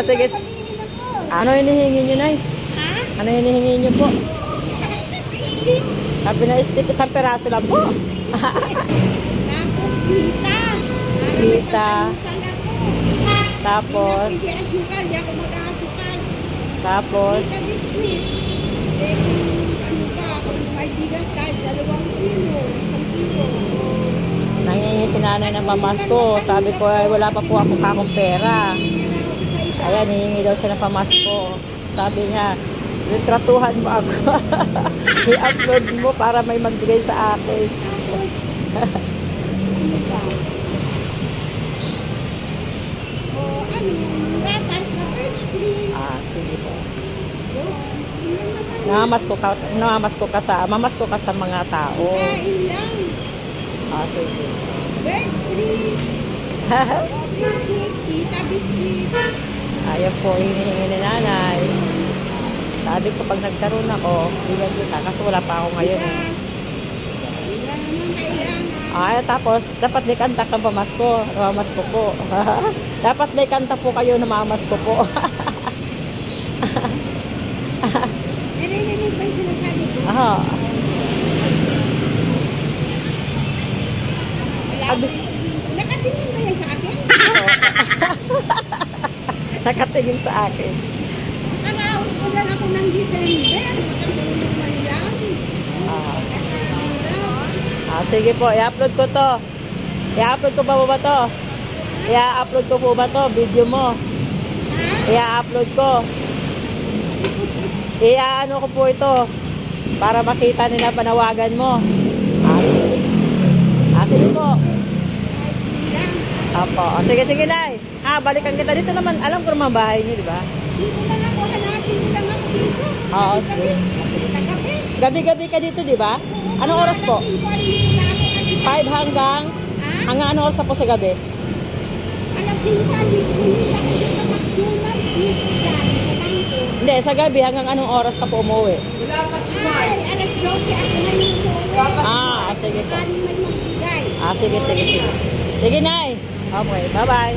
Sige. Ano hinihingi nyo, Nay? Ano hinihingi nyo po? Sabi na stick, isang peraso lang po. Tapos pita. Pita. Tapos. Tapos. Nangingi si nanay ng pamasko. Sabi ko, ay, wala pa po ako kakong pera. Ayan, hihingi daw siya ng pamasko. Sabi niya, retratuhan mo ako. I-upload mo para may magbigay sa akin. Sige po. Mamasko ka sa mga tao. Sige. Ayan po, hinihingi ni nanay. Sabi ko, pag nagkaroon ako, bigyan kita. Kasi wala pa ako ngayon. Tapos, dapat may kanta kang pamasko. Namamasko po. Dapat may kanta po kayo na namamasko po. Narinig ba yung sinasabi ko? Nakatingin ba yan sa akin? Nakatingin sa akin. Nakaraos ko lang ako ng December. Nakatulog man yan. Sige po, i-upload ko to. I-upload ko pa ba to? I-upload ko po ba to? Video mo. I-upload ko. I-ano ko po ito. Para makita nila panawagan mo. Sige. Sige po. Apo. Sige, Nay. Balikan kita dito naman. Alam ko naman bahay niyo, di ba? Dito lang ako. Hanapin ko lang ako dito. Sige. Gabi-gabi ka dito, di ba? Anong oras po? 5 hanggang ano oras po sa gabi? Alas 5 dito. Hindi, sa gabi hanggang anong oras ka po umuwi? Alas 12 ako na yung sige po. Sige. Sige, Nay. Okay, bye-bye.